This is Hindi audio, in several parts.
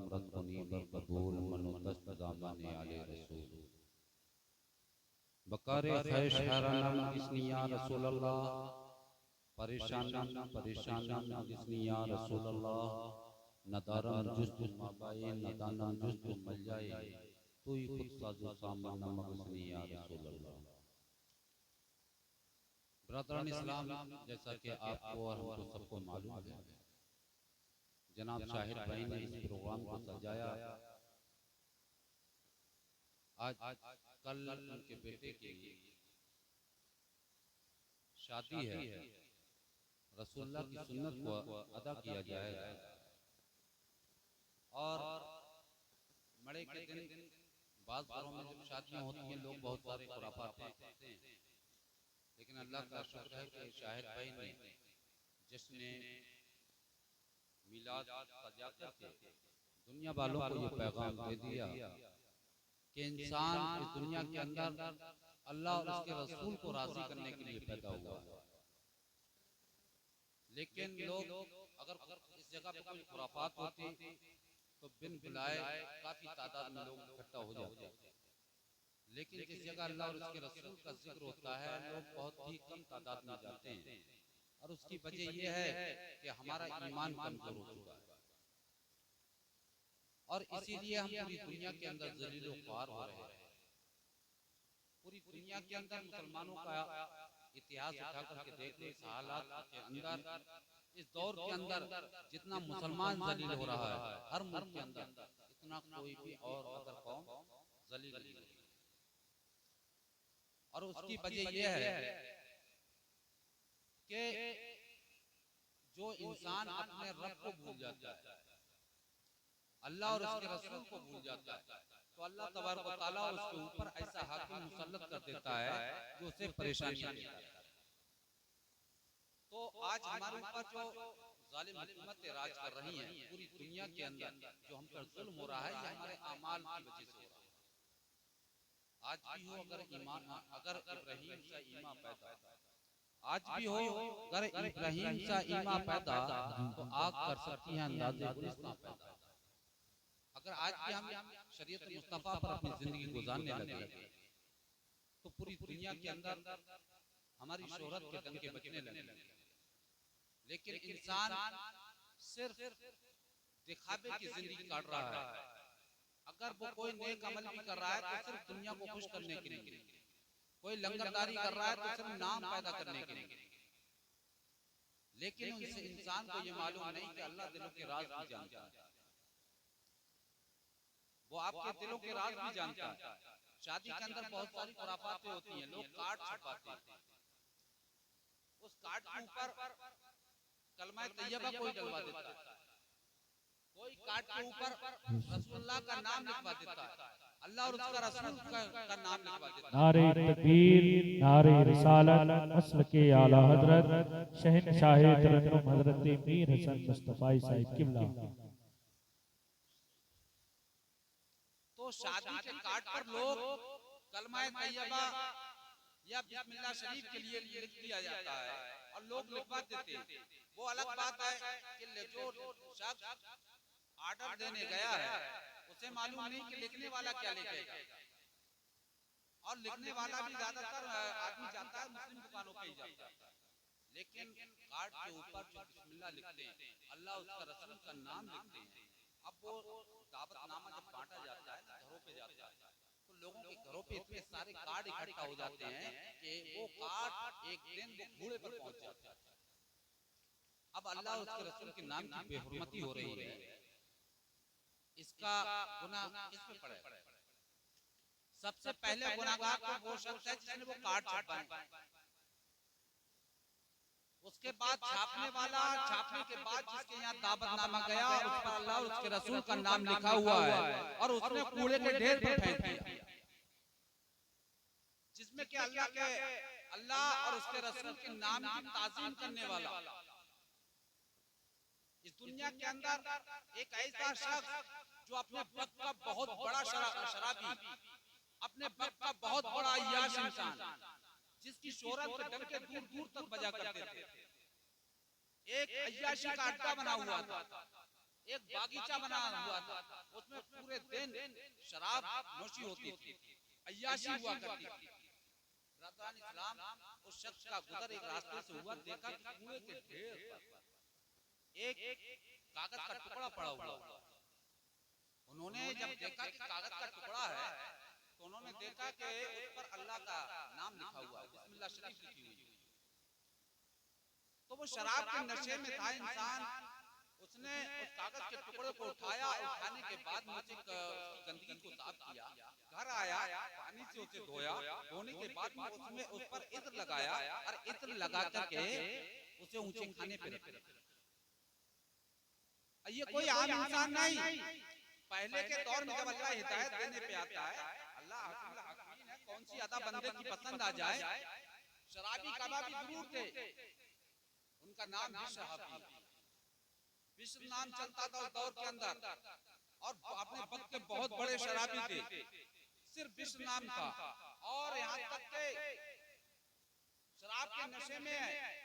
उम्रत कुनी बर कबूल मनो दस्त दामन आले रसूल बकारे खैश हैरानम गिस्नी या रसूल अल्लाह परेशानम परेशानम गिस्नी या रसूल अल्लाह नदारम जुस्तु माबाए नदानम जुस्तु मल जाए तू ही खुद साजो सामान नमक गिस्नी या रसूल अल्लाह। ब्रदरान इस्लाम, जैसा कि आपको और हमको सबको मालूम है, जनाब शाहिद भाई ने इस प्रोग्राम को सजाया। आज कल उनके बेटे की शादी है, रसूलुल्लाह की सुन्नत को अदा किया जाएगा। और मड़े के दिन बाद घरों में जब शादियां होती हैं लोग बहुत सारे खुराफात करते हैं, लेकिन अल्लाह का शुक्र है कि शाहिद भाई ने जिसने मिलाद सजा करके दुनिया वालों को ये पैगाम दे दिया कि इंसान इस दुनिया के अंदर अल्लाह और उसके रसूल को राजी करने के लिए पैदा हुआ है। लेकिन लोग अगर इस जगह पे कोई खुराफात होती तो बिन बुलाए काफी तादाद में लोग इकट्ठा हो जाते, लेकिन जिस जगह अल्लाह और उसके रसूल का जिक्र होता है लोग बहुत ही कम तादाद में जाते हैं। और उसकी वजह यह है कि हमारा ईमान कमजोर हो चुका है और इसीलिए हम पूरी दुनिया के अंदर जलील व ख्वार हो रहे हैं। पूरी दुनिया के अंदर मुसलमानों का इतिहास उठा करके देख लो, इस हालात के अंदर, इस दौर के अंदर जितना मुसलमान जलील हो रहा है हर मुल्क के अंदर, इतना कोई भी और अदर कौम जलील नहीं है। और उसकी वजह यह है कि जो इंसान अपने रब को भूल जाता है, अल्लाह और उसके रसूल को भूल जाता है, तो अल्लाह तबारक व तआला उसके ऊपर ऐसा हाकिम मुसल्लत कर देता है जो उसे परेशानियां देता है। तो आज हमारे ऊपर जो जालिम हुकूमतें राज कर रही हैं पूरी दुनिया के अंदर, जो हम पर जुल्म हो रहा है ये हमारे अमाल की वजह से हो रहा है। आज भी हो अगर ईमान, अगर इब्राहिम सा ईमा पैदा, आज भी हो अगर इब्राहिम सा ईमा पैदा तो आग कर सकती है अंदाजे गुलिस्तां पैदा। अगर आज भी हम शरीयत मुस्तफा पर अपनी जिंदगी गुजारने लगे तो पूरी दुनिया के अंदर हमारी शोहरत के डंके बजने लगे। लेकिन इंसान सिर्फ दिखावे की जिंदगी काट रहा है। अगर वो कोई नेक अमल भी कर रहा है तो सिर्फ दुनिया को खुश करने के लिए, कोई लंगरदारी कर रहा है तो सिर्फ नाम पैदा करने के लिए। लेकिन उनसे इंसान को ये मालूम नहीं कि अल्लाह दिलों के राज भी जानता है, वो आपके दिलों के राज भी जानता है। शादी के अंदर बहुत सारी खुराफातें होती हैं, लोग कार्ड छपाते हैं, उस कार्ड के ऊपर कलमा तैयबा कोई डलवा देता है, कोई कार्ड के ऊपर रसूलुल्लाह का नाम लिखवा देता है, अल्लाह और उसका रसूल का नाम लिखवा देता है। नारे तकबीर, नारे रिसालत, अस्ल के आला हजरत शहनशाह तरन्नुम हजरत मीर हसन मुस्तफा साहिब किबला। तो शादी के कार्ड पर लोग कलमा तैयबा या बिस्मिल्लाह शरीफ के लिए लिख दिया जाता है और लोग लिखवा देते हैं। वो अलग बात है कि जो शख्स ऑर्डर देने गया है उसे मालूम नहीं कि लिखने वाला क्या लिखेगा, और लिखने वाला भी ज्यादातर आदमी जाता है मुस्लिम दुकानों पे ही जाता है। लेकिन कार्ड के ऊपर जो बिस्मिल्लाह लिखते हैं, अल्लाह उसका रसूल का नाम लिखते हैं, अब वो दावतनामा जब बांटा जाता है घरों पे जाता है तो लोगों के घरों पे इतने सारे कार्ड इकट्ठा हो जाते हैं कि वो कार्ड एक दिन वो घोड़े पर पहुंच जाता है। अब अल्लाह और उसके रसूल के नाम की बेहुरमती हो रही है, इसका गुनाह किस पे पड़े? सबसे पहले गुनाहगार तो वो शख्स है जिसने वो कार्ड छपाए, उसके बाद छापने वाला, छापने के बाद जिसके यहाँ दावतनामा गया उस पर अल्लाह और उसके रसूल का नाम लिखा हुआ है और उसने कूड़े के ढेर पर फेंक दिया, जिसमें कि अल्लाह और उसके रसूल के नाम की ताज़ीम करने वाला इस दुनिया के अंदर एक ऐसा शख्स जो अपने वक्त का बहुत बड़ा शराबी, अपने वक्त का बहुत बड़ा अय्याश इंसान, जिसकी शोहरत के डंके दूर दूर तक बजा करते थे, एक अय्याशी का अड्डा बना हुआ था, एक बागीचा बना हुआ था, उसमें पूरे दिन शराब नोशी होती थी, अय्याशी हुआ करती थी। रज़ान इस्लाम उस शख्स का गुजर एक रास्ते से हुआ, देखा कि कुएं के ढेर पर एक कागज का टुकड़ा पड़ा हुआ। उन्होंने जब देखा कि कागज का टुकड़ा है, तो उन्होंने देखा कि उस पर अल्लाह का नाम लिखा हुआ है, बिस्मिल्लाह शरीफ लिखी हुई है। तो वो शराब के नशे में था इंसान, उसने उस कागज के टुकड़े को उठाया, उठाने के बाद नीचे उसकी गंदगी को साफ किया, घर आया, पानी से उसे धोया, धोने के बाद में उसमें उस पर इत्र लगाया और इत्र लगा करके उसे ऊंचे खाने पे रखा। ये कोई आम इंसान नहीं। पहले के दौर में जब अल्लाह हिदायत देने पे आता है, अल्लाह हकीम हकीम है, कौन सी अदा बंदे की पसंद आ जाए। शराबी कबाबी जरूर थे, उनका नाम बिश्र नाम चलता था उस दौर के अंदर, और अपने वक्त के बहुत बड़े शराबी थे, सिर्फ बिश्र नाम था। और यहाँ तक के शराब के नशे में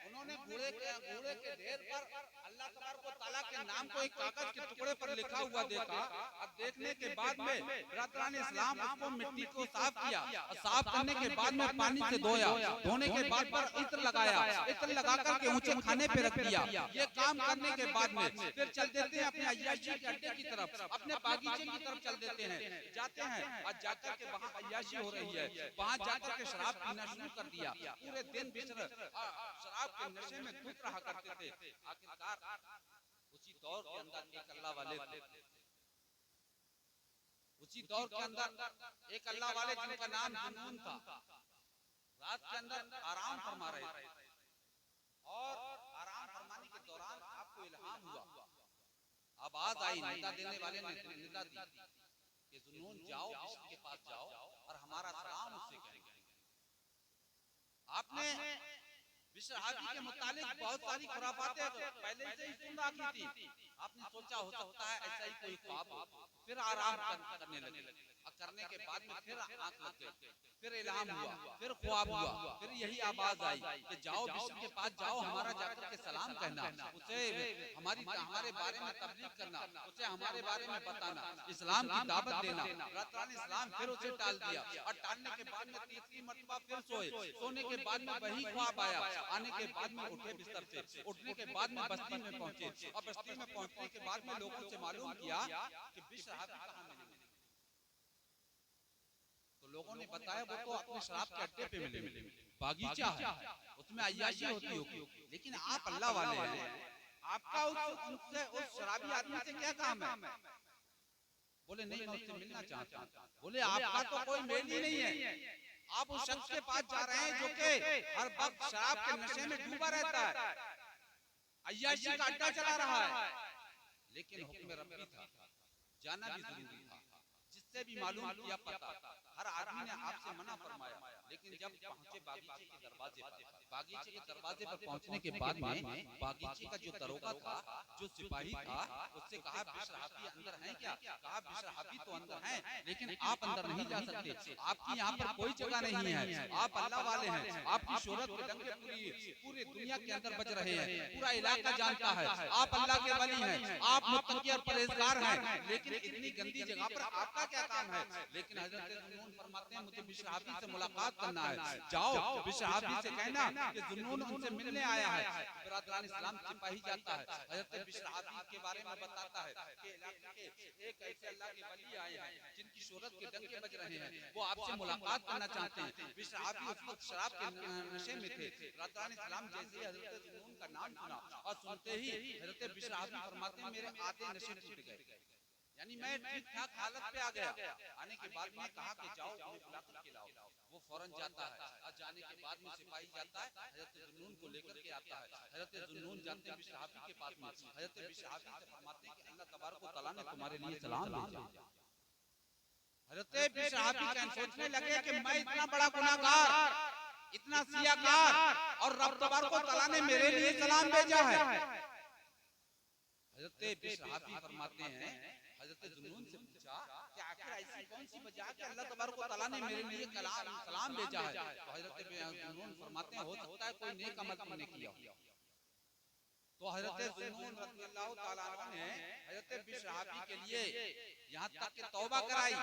उन्होंने घोड़े के ढेर पर अल्लाह तबारक व तआला के नाम को एक कागज के टुकड़े पर लिखा हुआ देखा। अब देखने के बाद में बरदरान इस्लाम उसको मिट्टी को साफ किया, और साफ करने के बाद में पानी से धोया, धोने के बाद पर इत्र लगाया, इत्र लगा करके ऊंचे खाने पे रख दिया। ये काम करने के बाद में फिर चल देते हैं अपने अय्याशी के अड्डे की तरफ, अपने बागीचे की तरफ चल देते हैं, जाते हैं और जाकर के वहाँ अय्याशी हो रही है, वहाँ जाकर के शराब पीना शुरू कर दिया। पूरे दिन बिस्तर शराब के नशे में धुत रहा करते थे। आखिरकार उसी दौर के अंदर एक अल्लाह वाले थे, उसी दौर के अंदर एक अल्लाह वाले जिनका नाम जुनून था, रात के अंदर आराम फरमा रहे थे, और आराम फरमाने के दौरान आपको इल्हाम हुआ, आवाज आई, निदा देने वाले ने निदा दी कि जुनून जाओ, बिश्र के पास जाओ और हमारा सलाम उससे कहेंगे। आपने बिश्र हादी के मुतालिक बहुत सारी खुराफातें पहले से ही सुन रखी थी। आपने सोचा हो सकता है ऐसा ही कोई ख्वाब हो, फिर आराम करने लगे, और करने के बाद में फिर आंख लग गई, फिर इल्हाम हुआ, फिर ख्वाब हुआ, फिर यही आवाज आई कि जाओ बिश्र के पास जाओ, हमारा जाकर के सलाम कहना, उसे हमारे बारे में तबलीग करना, उसे हमारे बारे में बताना, इस्लाम की दावत देना। रज़ान इस्लाम फिर उसे टाल दिया, और टालने के बाद में तीसरी मर्तबा फिर सोए, सोने के बाद में वही ख्वाब आया, आने के बाद में उठे बिस्तर से, उठने के बाद में बस्ती में पहुंचे, और बस्ती में पहुंचने के बाद में लोगों से मालूम किया कि बिश्र हादी कहां मिले। तो लोगों ने बताया वो तो अपने शराब के अड्डे पे मिले, बागीचा है, उसमें अय्याशी होती होगी, लेकिन आप अल्लाह वाले हैं, आपका उस शराबी आदमी से क्या काम है? बोले नहीं, मैं उससे मिलना चाहता हूं। बोले आपका तो कोई मेल ही नहीं है, आप उस शख्स के पास जा रहे हैं जो कि हर वक्त शराब के नशे में डूबा रहता है, अय्याशी का अड्डा चला रहा है। लेकिन हुक्म रब्बी था, जाना भी जरूरी था, जिससे भी मालूम किया पता, हर आदमी ने आपसे मना फरमाया, लेकिन जब पहुंचे बागीचे के दरवाजे पर, बागीचे के दरवाजे पर पहुंचने के बाद में बागीचे का जो दरोगा था, जो सिपाही था, उससे कहा बिश्र हादी अंदर हैं क्या? कहा बिश्र हादी तो अंदर हैं, लेकिन आप अंदर नहीं जा सकते, आपकी यहाँ पर कोई जगह नहीं है, आप अल्लाह वाले हैं, आपकी शोहरत के डंके पूरी दुनिया के अंदर बज रहे हैं, पूरा इलाका जानता है, आप अल्लाह के वली हैं, आप मुत्तकी और परहेजगार हैं, लेकिन इतनी गंदी जगह पर आपका क्या काम है? लेकिन हजरत जुनून फरमाते हैं मुझे बिश्र हादी से मुलाकात करना है, जाओ बिश्र हादी से कहना कि जुनून उनसे मिलने आया है। बरदरान इस्लाम सिपाही जाता है, हजरत बिश्र हादी के बारे में बताता है कि इलाके के एक ऐसे अल्लाह के वली आए हैं जिनकी शोहरत के डंके बज रहे हैं, वो आपसे मुलाकात करना चाहते हैं। बिश्र हादी उस वक्त शराब के नशे में थे। बरदरान इस्लाम जैसे ही हजरत जुनून का नाम सुना, और सुनते ही हजरत बिश्र हादी फरमाते हैं मेरे आधे नशे टूट गए, यानी मैं ठीक ठाक हालत पे आ गया। आने के बाद में कहा कि जाओ उन्हें बुला कर के लाओ, वो फौरन जाता है, और जाने के बाद में सिपाही जाता है, हजरत जुनून को लेकर के आता है। हजरत जुनून जाते हैं बिश्र हादी के पास में, हजरत बिश्र हादी से फरमाते हैं कि अल्लाह तबारक व तआला ने तुम्हारे लिए सलाम भेजा। हजरत बिश्र हादी सोचने लगे कि मैं इतना बड़ा गुनाहगार, इतना सियाकार, और रब तबारक व तआला ने मेरे लिए सलाम भेजा है। हजरत बिश्र हादी फरमाते हैं, हजरत जुनून से पूछा कि आखिर ऐसी कौन सी वजह कि अल्लाह तबारक व तआला ने मेरे लिए सलाम भेजा है? तो हजरत जुनून फरमाते हैं हो सकता है कोई नेक अमल तुमने किया हो। तो हजरत ज़ुन्नून रज़ियल्लाहु ताला अन्हु ने हजरत बिशराबी के लिए यहाँ तक कि तौबा कराई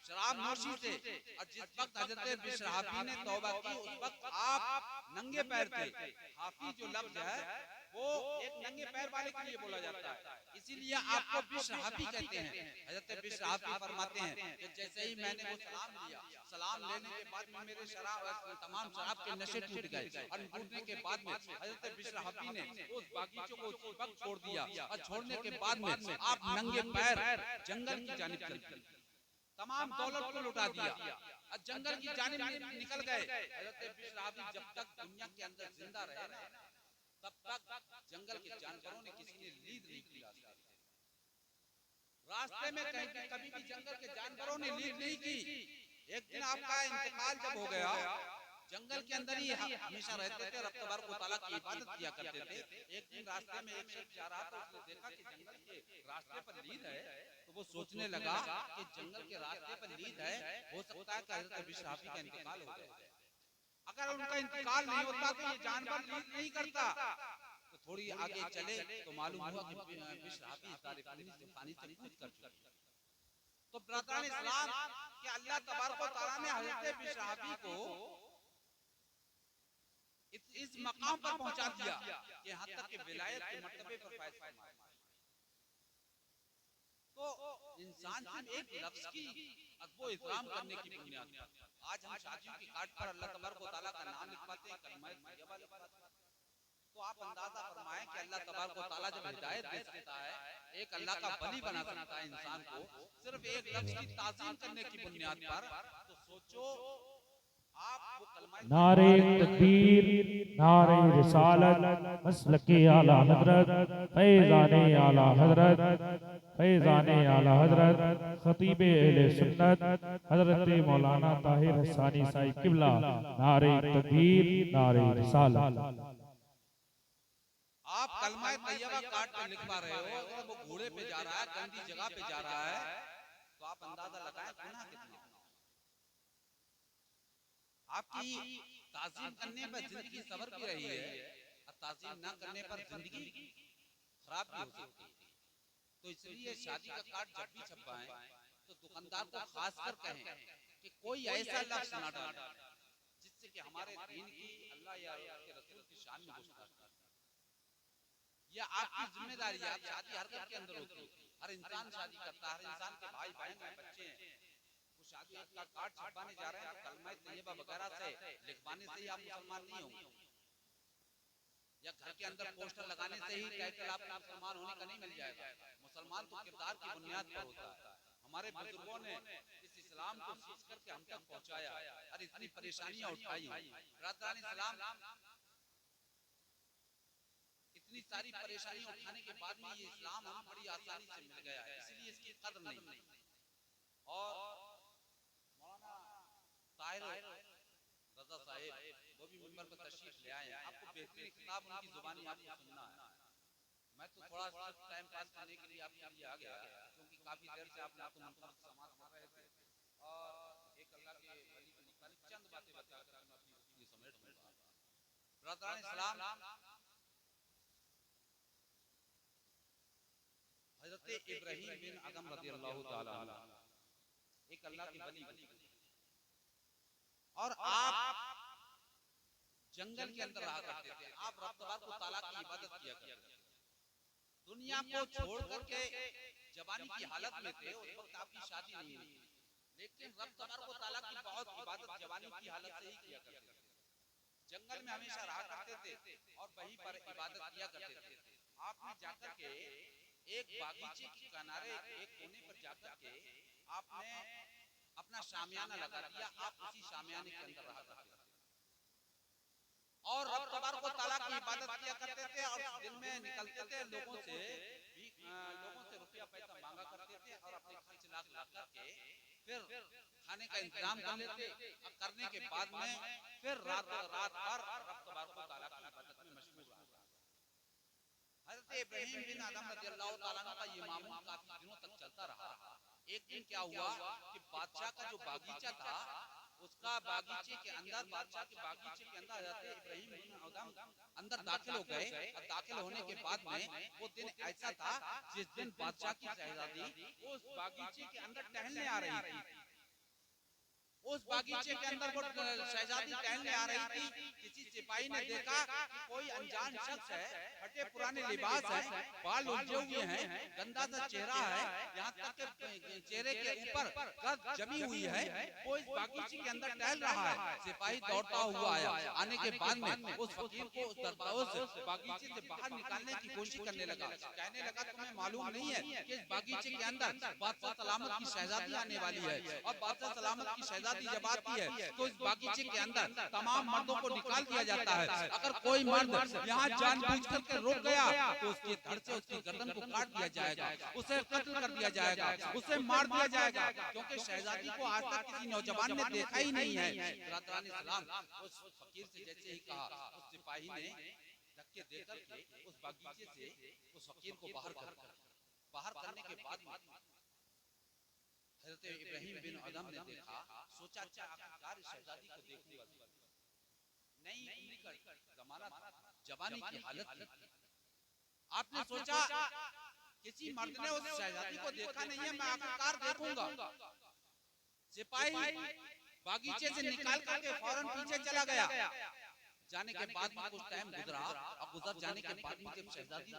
शराब नोशी से। और जिस वक्त हजरत बिशराबी ने तौबा की उस वक्त आप नंगे पैर थे। हाफी जो लफ्ज है वो एक नंगे पैर वाले के लिए बोला जाता है, इसीलिए आपको बिशराबी कहते हैं। हजरत बिशराबी फरमाते हैं कि जैसे ही मैंने वो सलाम लिया, सलाम लेने के बाद में मेरे तमाम शराब के नशे टूट गए और टूटने के बाद में हजरत बिशराबी ने उस बागीचे को उसी वक्त छोड़ दिया और छोड़ने के बाद में आप नंगे पैर जंगल की जानिब चल दिए, तमाम दौलत को लुटा दिया और जंगल की जानिब निकल गए। हजरत बिशराबी जब तक दुनिया के अंदर जिंदा रहे ना तब तक जंगल के जानवरों ने किसी ने लीद नहीं की रास्ते में कहीं कभी भी जंगल के जानवरों ने लीद नहीं की। एक दिन आपका इंतकाल जब हो गया, जंगल के अंदर ही हमेशा रहते थे, रब तबारक व तआला की इबादत किया करते थे। एक दिन रास्ते में एक शख्स जा रहा था, उसने देखा कि जंगल के रास्ते पर लीद है, तो वो सोचने लगा कि जंगल के रास्ते पर लीद है, हो सकता है कि हजरत बिशराबी का इंतकाल हो गया। अगर उनका इंतकाल नहीं होता तो ये जानवर लीद नहीं करता। तो थोड़ी आगे चले तो मालूम हुआ कि बिशराबी पानी से कूद कर चुके। तो ब्रदरान इस्लाम कि अल्लाह तबारक व तआला ने हजरत बिशराबी को इस मकाम पर पहुंचा दिया कि यहाँ तक कि विलायत के मर्तबे पर फैज फरमाया। तो इंसान सिर्फ एक लफ्ज की अदब इकराम करने की बुनियाद पर आज हम शादियों की कार्ड पर अल्लाह तबारक व तआला का नाम लिखवाते हैं, कलमा तैयबा लिखवाते हैं। तो आप अंदाजा फरमाएं कि अल्लाह तबारक व तआला जब हिदायत दे सकता है, एक अल्लाह का बली बना सकता है इंसान को सिर्फ एक लफ्ज की ताज़ीम करने की बुनियाद पर, तो सोचो आप वो कलमा नारे तकबीर, नारे रिसालत, मसलके आला हजरत, फैज़ाने आला हजरत, फैज़ाने आला हजरत, खतीब अहले सुन्नत हजरत मौलाना ताहिर हसानी साहिब किबला। नारे तकबीर, नारे रिसालत। आप कलमा तैयबा काट कर लिखवा रहे हो, अगर वो घोड़े पे जा रहा है, गंदी जगह पे जा रहा है, तो आप अंदाजा लगाएं गुनाह कितना। आपकी ताज़ीम करने पर जिंदगी सवर भी रही है और ताज़ीम ना करने पर जिंदगी खराब भी हो सकती है। तो इसलिए शादी का कार्ड जब भी छपवाएं तो दुकानदार को खासकर कहें कि कोई ऐसा लफ्ज ना डालें जिससे कि हमारे दीन की, अल्लाह या उसके रसूल की शान में गुस्ताखी हो। या आपकी जिम्मेदारी है, आप शादी हर घर के अंदर होती है, हर इंसान शादी करता है, हर इंसान के भाई बहन हैं, बच्चे हैं। वो शादी का कार्ड छपवाने जा रहे हैं तो कलमा तैयबा वगैरह से लिखवाने से ही आप मुसलमान नहीं होंगे, या घर के अंदर पोस्टर लगाने से ही टाइटल आपको मुसलमान होने का नहीं मिल जाएगा। मुसलमान तो किरदार की बुनियाद पर होता है। हमारे बुजुर्गों ने इस इस्लाम को सीख करके हम तक पहुंचाया और इतनी परेशानियां उठाई। ब्रदरान इस्लाम इतनी सारी परेशानियां उठाने के बाद में ये इस्लाम हमें बड़ी आसानी से मिल गया है, इसलिए इसकी कदर नहीं। और मौलाना ताहिर रजा साहिब वो भी मिंबर पर तशरीफ ले आए हैं, आपको बेहतरीन किताब उनकी जुबानी आपको सुनना है। मैं तो थोड़ा सा टाइम पास करने के लिए आपके लिए आ गया, क्योंकि काफी देर से आप लोग मुनफरद समाअत कर रहे थे और एक अल्लाह के वली के मुतालिक चंद बातें बताकर मैं अपनी गुफ्तगू समेट लूंगा। ब्रदरान इस्लाम, हजरत इब्राहीम बिन अदम रज़ियल्लाहु ताला अन्हु एक अल्लाह के वली और आप जंगल के अंदर रहा करते थे। आप रब तबारक व तआला की इबादत किया करते थे, दुनिया को छोड़ करके जवानी की हालत में थे। उस वक्त आपकी शादी नहीं हुई, लेकिन रब तबारक व तआला की बहुत इबादत जवानी की हालत से ही किया करते थे। जंगल में हमेशा रहा करते थे और वहीं पर इबादत किया करते थे। आपने जाकर के एक बागीचे के किनारे एक कोने पर जाकर के आपने अपना शामियाना लगा दिया, आप उसी शामियाने के अंदर रहा करते थे और रब तबारक व तआला की इबादत किया करते थे। और दिन में निकलते थे, लोगों से रुपया पैसा मांगा करते थे और अपने खर्च ला करके फिर खाने का इंतजाम कर लेते और करने के बाद में फिर रात भर रब तबारक व तआला की इबादत में मशगूल रहा। हज़रत इब्राहीम बिन अदम रज़ियल्लाहु ताला अन्हु का ये मामूल काफी दिनों तक चलता रहा। एक दिन क्या हुआ कि बादशाह का जो बागीचा था उसका बागीचे के अंदर, बादशाह के बागीचे के अंदर हजरत इब्राहिम बिन अदम अंदर दाखिल हो गए। और दाखिल होने के बाद में वो दिन ऐसा था जिस दिन बादशाह की शहजादी उस बागीचे के अंदर टहलने आ रही थी। उस बागीचे के अंदर वो शहजादी टहलने आ रही थी। किसी सिपाही ने देखा कि कोई अनजान शख्स है, फटे पुराने लिबास है, बाल उलझे हुए हैं, गंदा सा चेहरा है, यहाँ तक के चेहरे के ऊपर गर्द जमी हुई है, वो इस बागीचे के अंदर टहल रहा है। सिपाही दौड़ता हुआ आया। आने के बाद में उस फकीर को उस बागीचे से बाहर निकालने की कोशिश करने लगा। कहने लगा तुम्हें मालूम नहीं है कि इस बागीचे के अंदर बादशाह सलामत की शहजादी आने वाली है, और बादशाह सलामत की शहजादी जब आती है तो इस बागीचे के अंदर तमाम मर्दों को निकाल दिया जाता है। अगर कोई मर्द यहाँ जानबूझकर के रुक गया तो उसके धड़ से उसकी गर्दन को काट दिया जाएगा, उसे कत्ल कर दिया जाएगा, उसे मार दिया जाएगा, क्योंकि शहजादी को आज तक किसी नौजवान ने देखा ही नहीं है। रातरानी सलाम उस फकीर से जैसे ही कहा, उस सिपाही ने धक्के देकर के उस बागीचे से उस फकीर को बाहर करने के बाद हजरत इब्राहिम बिन अदम ने देखा, सोचा अच्छा आखिरकार इस शहजादी को देखूंगा। नई उम्र का जमाना था, जवानी की हालत थी। आपने सोचा किसी मर्द ने उस शहजादी को देखा नहीं है, मैं आखिरकार देखूंगा। सिपाही बागीचे से निकाल करके फौरन पीछे चला गया। जाने के बाद में कुछ टाइम गुजरा, और गुजर जाने के बाद में जब शहजादी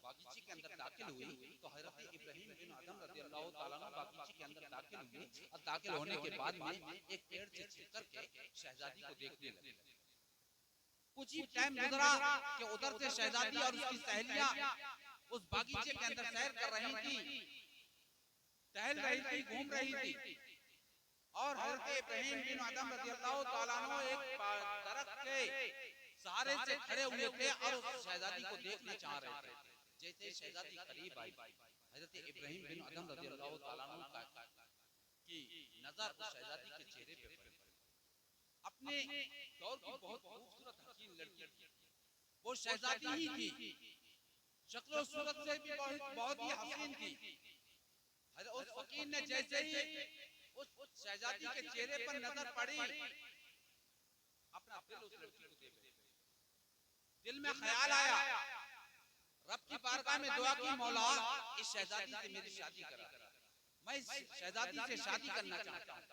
बागीचे के अंदर दाखिल हुई तो हजरत इब्राहिम बिन अदम रज़ियल्लाहु ताला अन्हु बागीचे के अंदर दाखिल हुए। और दाखिल होने के बाद में एक पेड़ से छिप करके शहजादी को देखने लगे। कुछ ही टाइम गुजरा कि उधर से शहजादी और उसकी सहेलियां उस बागीचे के अंदर सैर कर रही थी, टहल रही थी, घूम रही थी। और हजरत इब्राहिम बिन अदम रज़ियल्लाहु ताला अन्हु एक दरख्त के सहारे से खड़े हुए थे और उस शहजादी को देखना चाह रहे थे। जैसे शहजादी करीब आई, हजरत इब्राहिम बिन अदम रज़ियल्लाहु ताला अन्हु की नजर उस शहजादी के चेहरे पे पड़ी। अपने दौर की बहुत खूबसूरत हसीन लड़की थी, वो शहजादी ही थी, शक्ल सूरत से भी बहुत ही हसीन थी। उस फकीर ने जैसे ही उस शहजादी के चेहरे पर नजर पड़ी, अपना दिल उस लड़की को दे दिया। दिल में ख्याल आया, रब की बारगाह में दुआ की, मौला इस शहजादी से मेरी शादी करा, मैं इस शहजादी से शादी करना चाहता हूँ।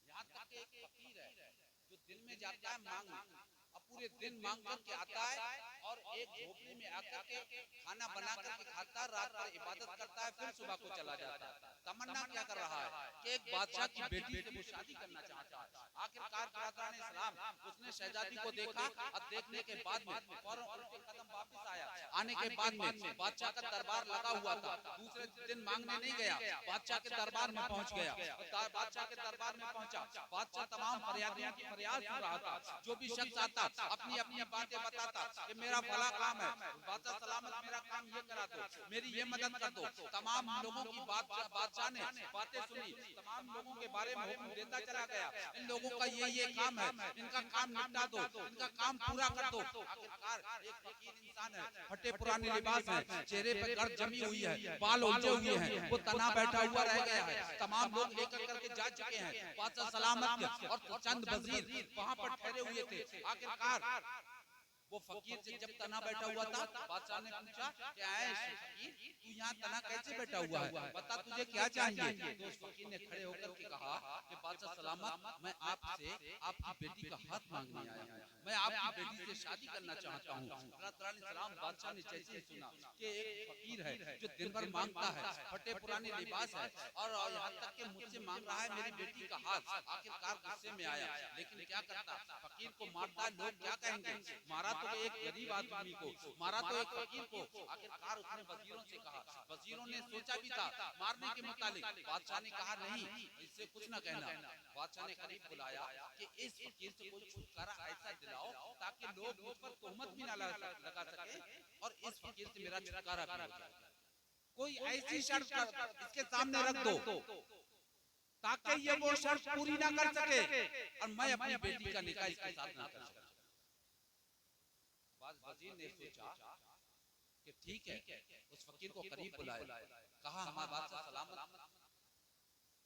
यहाँ तक कि एक फकीर है जो दिन में जाता है मांगने, अब पूरे दिन मांग करके आता है और एक झोपड़ी में आकर के खाना बना करके खाता, रात भर इबादत करता है, फिर सुबह को चला जाता है। तमन्ना क्या कर रहा है कि एक बादशाह की बेटी से वो शादी करना चाहता है। आखिरकार रातरानी सलाम उसने शहजादी को देखा, और देखने के बाद में फौरन उनके कदम वापस आया। आने के बाद में बादशाह का दरबार लगा हुआ था, दूसरे दिन मांगने नहीं गया, बादशाह के दरबार में पहुंच गया। बादशाह के दरबार में पहुंचा, बादशाह तमाम फरियादियों की फरियाद सुन रहा था। जो भी शख्स आता अपनी अपनी बातें बताता कि मेरा भला काम है, बादशाह सलामत मेरा काम ये करा दो, मेरी ये मदद कर दो। तमाम लोगों की बादशाह ने बातें सुनी, तमाम लोगों के बारे में हुक्म देता चला गया, इन लोगों का ये काम है, इनका काम निपटा दो, इनका काम पूरा कर दो। आखिरकार एक फकीर इंसान है, फटे पुराने लिबास है, चेहरे पर गर्द जमी हुई है, बाल उलझे हुए हैं, वो तना बैठा हुआ रह गया है। तमाम लोग लेकर करके जा चुके हैं, बादशाह सलामत के और चंद वजीर वहां पर ठहरे हुए थे। आखिरकार वो फकीर से जब तना बैठा हुआ था, बादशाह ने पूछा क्या है फकीर, तू यहाँ तना कैसे बैठा हुआ है, बता तुझे क्या चाहिए। तो उस फकीर ने खड़े होकर के कहा कि बादशाह सलामत, मैं आपसे आपकी बेटी का हाथ मांगने आया हूँ, मैं आपकी बेटी से शादी करना चाहता हूँ। रातरानी सलाम बादशाह ने जैसे ही सुना कि एक फकीर है जो दिन भर मांगता है, फटे पुराने लिबास है, और यहाँ तक कि मुझसे मांग रहा है मेरी बेटी का हाथ, आखिरकार गुस्से में आया। लेकिन क्या करता, फकीर को मारता, लोग क्या कहेंगे, मारा तो एक गरीब आदमी को, मारा तो एक फकीर को। आखिरकार उसने वजीरों से कहा, वजीरों ने सोचा भी था मारने के मुतालिक, बादशाह ने कहा नहीं, इससे कुछ न कहना। बादशाह ने करीब बुलाया कि इस फकीर से कोई छुटकारा ऐसा दिलाओ ताकि लोग मुझ पर तोहमत भी ना लगा सके, और इस फकीर से मेरा छुटकारा भी हो जाए। कोई ऐसी शर्त इसके सामने रख दो ताकि ये वो शर्त पूरी ना कर सके और मैं अपनी बेटी का निकाह इसके साथ ना कर सकूं। वजीर ने सोचा कि ठीक है, उस फकीर को करीब बुलाया, कहा हमारे बादशाह सलामत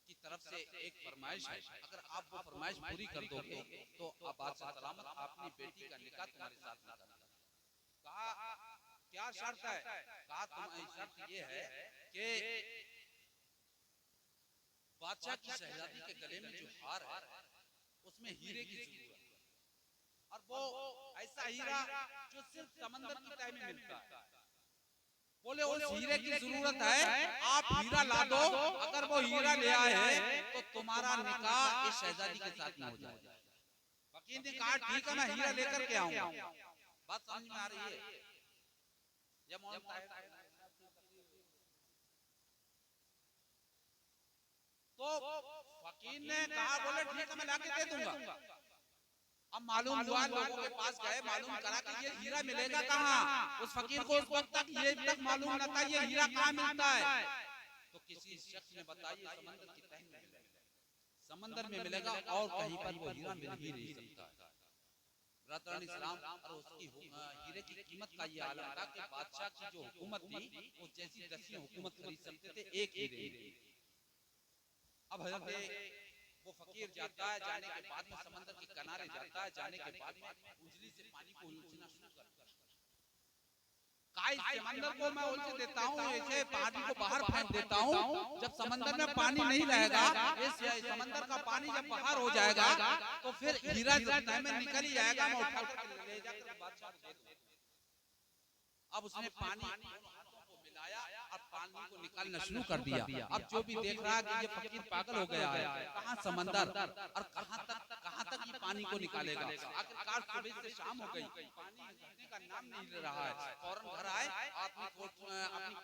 की तरफ से एक फरमाइश है, अगर आप वो फरमाइश पूरी कर दोगे तो आबाद सलामत अपनी बेटी का निकाह तुम्हारे साथ में करना। कहा क्या शर्त है? कहा तुम्हारी शर्त ये है कि बादशाह की शहजादी के गले में जो हार है उसमें हीरे की जरूरत है, और वो ऐसा हीरा जो सिर्फ समंदर की तह में मिलता है। बोले उस हीरे की जरूरत है, आप हीरा ला दो, अगर वो हीरा ले आए तो तुम्हारा निकाह इस शहजादी के साथ में हो जाएगा। फकीर ने कहा ठीक है, मैं हीरा लेकर के आऊंगा। बात समझ में आ रही है? या तो फकीर ने कहा बोले ठीक है, मैं लाके दे दूंगा। अब मालूम हुआ, लोगों के पास गए, मालूम करा कि ये हीरा मिलेगा कहाँ। उस फकीर को उस वक्त तक ये तक मालूम न था ये हीरा कहाँ मिलता है। तो किसी शख्स ने बताया समंदर की तह में मिलेगा, समंदर में मिलेगा, और कहीं पर वो हीरा मिल ही नहीं सकता। बरदरान इस्लाम और उसकी हीरे की कीमत का ये आलम था कि बादशाह की जो हुकूमत थी वो जैसी दसियों हुकूमत खरीद सकते थे एक हीरे में। अब हजरत वो फकीर जाता है, जाने के बाद में समंदर के किनारे जाता है, जाने के बाद में उंगली से पानी को उलझना शुरू करता है। समंदर को मैं उलझ देता हूँ, ऐसे पानी को बाहर फेंक देता हूँ। जब समंदर में पानी नहीं रहेगा, इस समंदर का पानी जब बाहर हो जाएगा तो फिर हीरा में निकल ही जाएगा, मैं उठा कर ले जाकर बादशाह को दे दूंगा। अब उसने पानी मिलाया, अब पानी को निकालना शुरू कर दिया। अब जो भी देख रहा है कि ये फकीर पागल हो गया है, कहाँ समंदर और कहाँ तक ये पानी को निकालेगा। आखिरकार सुबह से शाम हो गई, पानी निकलने का नाम नहीं ले रहा है। फौरन घर आए, अपनी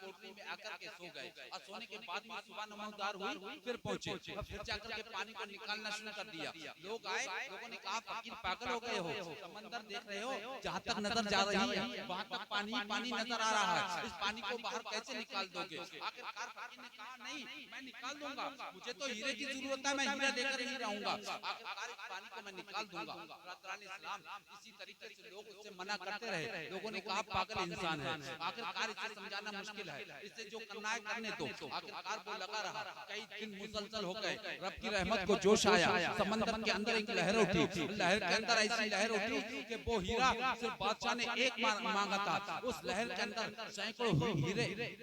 कोठरी में आकर के सो गए, और सोने के बाद में सुबह नमोदार हुई, फिर पहुंचे, फिर जाकर के पानी को निकालना शुरू कर दिया। लोग आए, लोगों ने कहा फकीर पागल हो गए हो, समंदर देख रहे हो, जहाँ तक नजर जा रही है वहाँ तक पानी पानी नजर आ रहा है, इस पानी को बाहर कैसे निकाल दोगे। आखिरकार फकीर ने कहा नहीं, मैं निकाल दूंगा, मुझे तो हीरे की जरूरत है, मैं हीरा लेकर ही रहूंगा। आखिरकार इस पानी को मैं निकाल दूंगा। बरदरान इस्लाम इसी तरीके से लोग उससे मना करते रहे, लोगों ने कहा पागल इंसान है, आखिरकार इसे समझाना मुश्किल है, इससे जो करना है करने दो। आखिरकार वो लगा रहा, कई दिन मुसलसल हो गए, रब की रहमत को जोश आया, समंदर के अंदर एक लहर उठी, लहर के अंदर ऐसी लहर उठी कि वो हीरा सिर्फ बादशाह ने एक मांगा था, उस लहर के अंदर सैकड़ों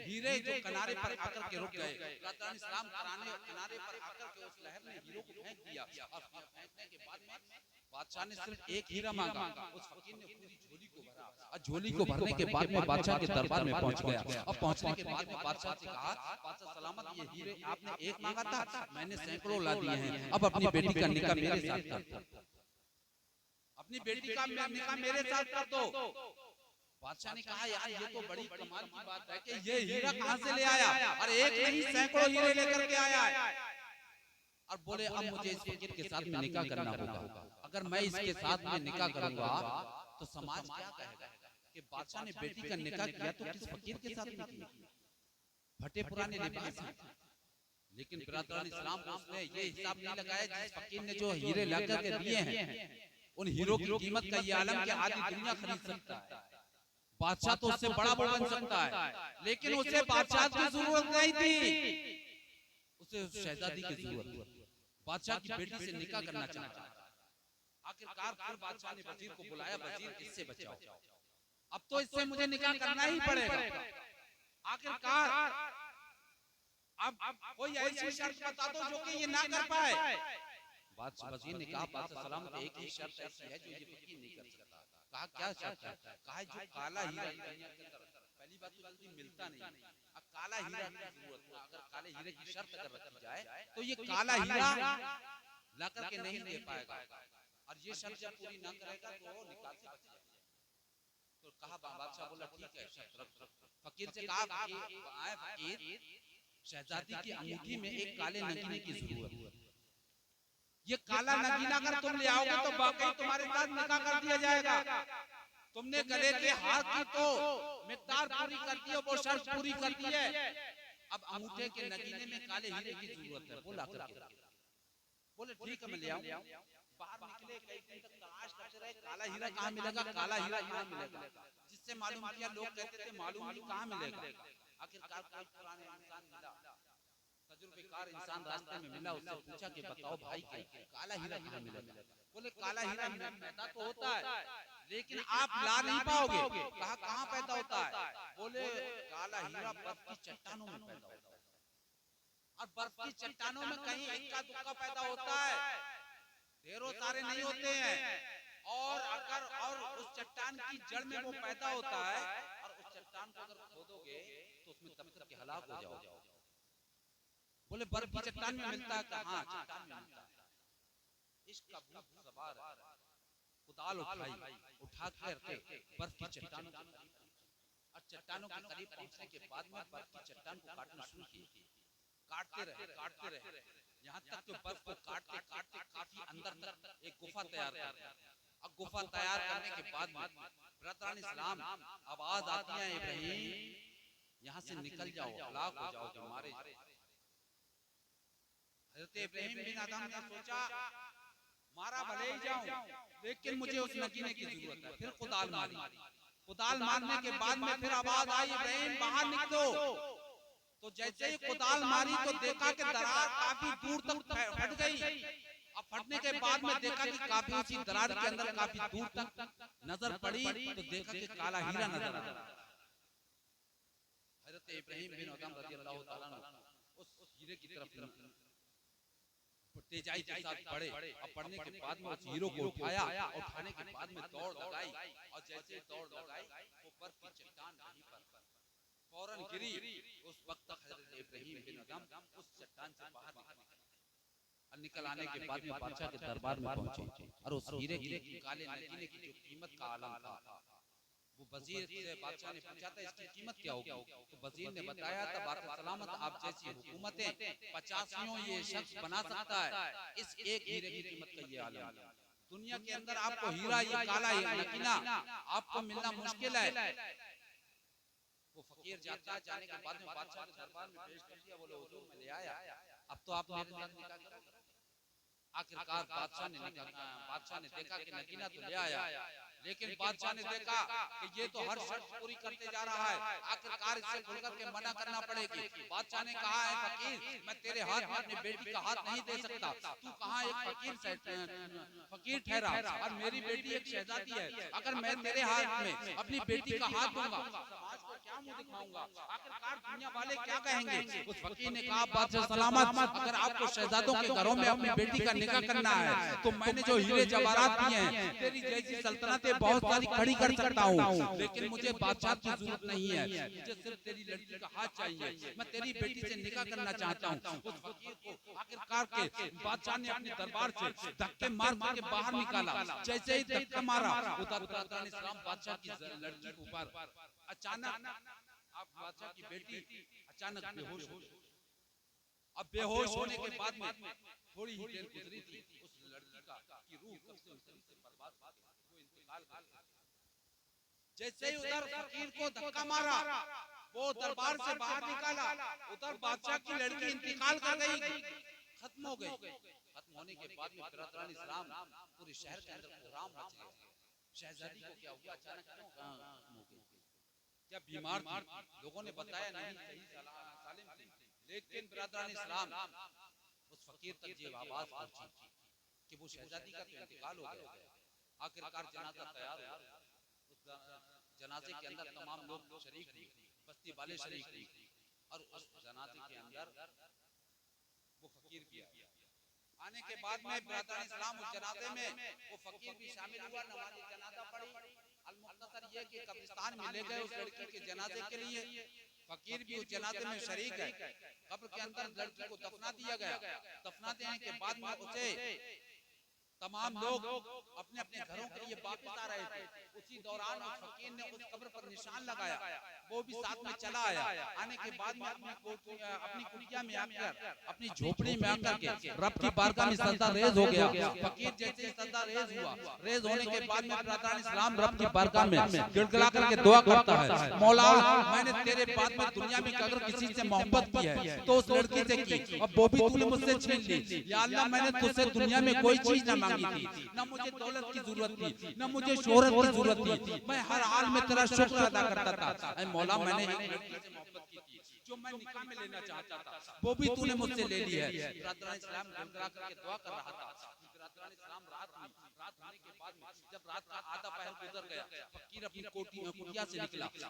हीरे जो किनारे पर आकर के रुक गए। बरदरान इस्लाम किनारे पर आकर के उस लहर ने हीरो को फेंक दिया, और फेंकने के बाद में बादशाह ने सिर्फ एक हीरा मांगा, उस फकीर ने पूरी झोली को भरा, और झोली को भरने के बाद में बादशाह के दरबार में पहुंच गया। और पहुंचने के बाद में बादशाह से कहा, बादशाह सलामत, ये हीरे आपने एक मांगा था, मैंने सैकड़ों ला दिए हैं, अब अपनी बेटी का निकाह मेरे साथ कर दो, अपनी बेटी का निकाह मेरे साथ कर दो। बादशाह ने कहा यार ये तो बड़ी कमाल की बात है कि ये हीरा कहाँ से ले आया, और एक नहीं सैकड़ों हीरे लेकर के आया है। और बोले अब मुझे इस फकीर के साथ में निकाह करना होगा, अगर मैं इसके साथ में निकाह करूंगा तो समाज क्या कहेगा कि बादशाह ने बेटी का निकाह किया तो किस फकीर के साथ में किया। फटे पुराने लिबास हैं, लेकिन बरदरान इस्लाम उसने ये हिसाब नहीं लगाया जिस फकीर ने जो हीरे लाकर के दिए हैं उन हीरो की कीमत का ये आलम के आधी दुनिया खरीद सकता है। बादशाह तो उससे बड़ा बन सकता है, लेकिन उसे बादशाह की जरूरत नहीं थी, उसे उस शहजादी की जरूरत थी। बादशाह की बेटी से निकाह करना चाहता था। आखिरकार फिर बादशाह ने वजीर को बुलाया, वजीर इससे बचाओ, अब तो इससे मुझे निकाह करना ही पड़ेगा। आखिरकार अब कोई ऐसी शर्त बता दो जो कि ये ना कर पाए। वजीर ने कहा बादशाह सलामत, एक ही शर्त ऐसी है जो ये फकीर नहीं कर सकता। कहा क्या शर्त है? कहा जो काला हीरा दुनिया के अंदर पहली बात तो जल्दी मिलता नहीं, अब काला हीरा की जरूरत है। अगर काले हीरे की शर्त अगर रखी जाए तो ये काला हीरा ला करके नहीं दे पाएगा, और ये शर्त जब पूरी ना करेगा तो निकाल से बच जाएगा। तो कहा बादशाह बोला ठीक है शर्त रख। फकीर से कहा फकीर शहजादी की अंगूठी में एक काले नगीने की जरूरत है, ये काला नगीना अगर तुम ले आओगे तो वाकई तुम्हारे साथ निकाह कर दिया जाएगा। तुमने गले के हार की तो मिकदार पूरी कर दी है, वो शर्त पूरी कर दी है, अब अंगूठे के नगीने में काले हीरे की जरूरत है, वो ला करके बोले ठीक है मैं ले आऊं। बाहर निकले, कई दिन तक तलाश करते रहे काला हीरा कहाँ मिलेगा, काला हीरा कहाँ मिलेगा, जिससे मालूम किया लोग कहते थे मालूम नहीं कहाँ मिलेगा। आखिरकार कोई पुराने इंसान मिला, तजुर्बेकार इंसान रास्ते में मिला, उससे पूछा कि बताओ भाई काला हीरा कहाँ मिलेगा? बोले काला हीरा पैदा तो होता है लेकिन आप ला नहीं पाओगे। कहा कहाँ पैदा होता है? बोले काला हीरा बर्फ की चट्टानों में पैदा होता है, और बर्फ की चट्टानों में कहीं इक्का दुक्का पैदा होता है, ढेरों सारे नहीं होते हैं। और अगर उस चट्टान की जड़ में वो पैदा होता है और उस चट्टान को अगर खोदोगे तो उसमें तब तक के हलाक हो जाओगे। बोले बर्फ की चट्टान में मिलता है? कहाँ चट्टान में मिलता है। इश्क का भूत सवार कुदाल उठाई, उठा करके बर्फ की चट्टानों के करीब, और चट्टानों के करीब पहुंचने के बाद में बर्फ की चट्टान को काटना शुरू किया। काटते रहे यहाँ तक कि बर्फ को काटते काटते काफी अंदर तक एक गुफा तैयार कर। अब गुफा तैयार करने के बाद बरदरान इस्लाम आवाज आती है, इब्राहिम यहाँ से निकल जाओ, हलाक हो जाओगे, मारे जाओ। हजरत इब्राहिम बिन आदम ने सोचा मारा भले ही जाऊं लेकिन मुझे उस नगीने की जरूरत है। फिर कुदाल मारी, कुदाल मारने के बाद में फिर आवाज आई, इब्राहिम बाहर निकलो। तो जैसे ही कुदाल मारी तो देखा कि दरार काफी दूर तक फट गई। अब फटने के बाद में देखा कि काफी उसी दरार के अंदर काफी दूर तक नजर पड़ी तो देखा कि काला हीरा नजर आ रहा। हजरत इब्राहिम बिन अदम रज़ियल्लाहु ताला अन्हु उस हीरे की तरफ तेजाई के साथ बढ़े। अब पढ़ने के बाद में उस हीरो को उठाया, उठाने के बाद में दौड़ लगाई, और जैसे दौड़ लगाई वो बर्फ की चट्टान वहीं पर फौरन गिरी। उस वक्त तक हजरत इब्राहिम बिन अदम उस चट्टान से बाहर निकल आने के बाद में बादशाह के दरबार में पहुंचे और उस हीरे की काले नगीने की जो कीमत का आलम था वो वजीर से बादशाह ने पूछा था इसकी कीमत क्या होगी? तो वजीर ने बताया था बात सलामत आप जैसी हुकूमतें 85 ये शख्स बना सकता है, इस एक हीरे की कीमत का ये आलम। दुनिया के अंदर आपको हीरा ये काला नगीना आपको मिलना मुश्किल है। वो फकीर जाता है, जाने के बाद में बादशाह के दरबार में पेश कर दिया। बोले हुजूर मैं ले आया, अब तो आप मेरे साथ निकाह करोगे। आखिरकार बादशाह ने देखा कि नगीना तो ले आया, लेकिन बादशाह ने देखा कि ये तो हर शर्त पूरी करते जा रहा है, आखिरकार इससे खुलकर के मना करना पड़ेगी। बादशाह ने कहा है फकीर मैं तेरे हाथ में अपनी बेटी का हाथ नहीं दे सकता, तू कहाँ एक फकीर ठहरा और मेरी बेटी एक शहजादी है, अगर मैं तेरे हाथ में अपनी बेटी का हाथ दूंगा समाज को क्या मुंह दिखाऊंगा, आखिरकार दुनिया वाले क्या कहेंगे। उस फकीर ने कहा बादशाह सलामत, अगर आपको शहजादों के घरों में अपनी बेटी का निकाह करना है तो मैंने जो हीरे जवाहरात दिए हैं तेरी जैसी सल्तनतें बहुत सारी खड़ी कर सकता हूँ, लेकिन मुझे बादशाह की जरूरत नहीं है, मुझे सिर्फ तेरी लड़की का हाथ चाहिए, मैं तेरी बेटी से निकाह करना चाहता हूँ। उस फकीर को आखिरकार के बादशाह ने अपने दरबार से धक्के मार के बाहर निकाला। जैसे ही धक्का मारा उधर इस्लाम बादशाह की लड़की के ऊपर अचानक आप बादशाह की बेटी अचानक बेहोश हो गई। अब बेहोश होने के बाद में थोड़ी ही देर गुजरी थी, उस लड़की की रूह कब से उस शरीर से बर्बाद हो गई, वो इंतकाल कर गई। जैसे ही उधर फकीर को धक्का मारा वो दरबार से बाहर निकाला, उधर बादशाह की लड़की इंतकाल कर गई, खत्म हो गई। खत्म होने के बाद में बरदरान इस्लाम पूरे शहर के अंदर कोहराम मच गया। शहजादी को क्या हुआ, अचानक क्यों खत्म हो गई? क्या बीमार थी? लोगों ने बताया नहीं, सही सालिम थी, लेकिन बरदरान इस्लाम उस फकीर तक ये आवाज पहुंची कि वो शहजादी का तो इंतकाल हो गया। आखिरकार जनाजा तैयार हुआ, उस जनाजे के अंदर तमाम लोग शरीक थे, बस्ती वाले शरीक थे, और उस जनाजे के अंदर वो फकीर भी आया। आने के बाद में बरदरान इस्लाम उस जनाजे में वो फकीर भी शामिल हुआ, नमाज जनाजा पढ़ी। अल-मुख्तसर ये कि कब्रिस्तान में ले गए उस लड़की के जनाजे के लिए, फकीर भी उस जनाजे में शरीक है। कब्र के अंदर लड़की को दफना दिया गया। दफना देने के बाद में उसे तमाम लोग अपने अपने घरों के लिए वापस आ रहे थे। उसी दौरान उस फकीर ने उस कब्र पर निशान लगाया, वो भी साथ में चला आया। आने के बाद में अपनी कुटिया में आकर अपनी झोपड़ी में आकर के रब की बारगाह में सजदा रेज हो गया। फकीर जैसे सजदा रेज हुआ, रेज होने के बाद में बरदरान इस्लाम रब की बारगाह में गिड़गिड़ा करके दुआ करता है, मौला मैंने तेरे बाद में दुनिया में अगर किसी से मोहब्बत की है तो उस लड़की से की, अब वो भी तूने मुझसे छीन ली। या अल्लाह मैंने तुझसे दुनिया में कोई चीज न मांगी थी, न मुझे दौलत की जरूरत थी, न मुझे शोहरत की जरूरत थी, मैं हर हाल में तेरा शुक्र अदा करता था। ऐ मौला मैंने एक लड़की से मोहब्बत की थी जो मैं निकाह में लेना चाहता था वो भी तूने मुझसे ले ली है। बिरादरान इस्लाम गिड़गिड़ा करके दुआ कर रहा था। बिरादरान इस्लाम रात होने के बाद में जब रात का आधा पहर गुजर गया, फकीर अपनी कुटिया से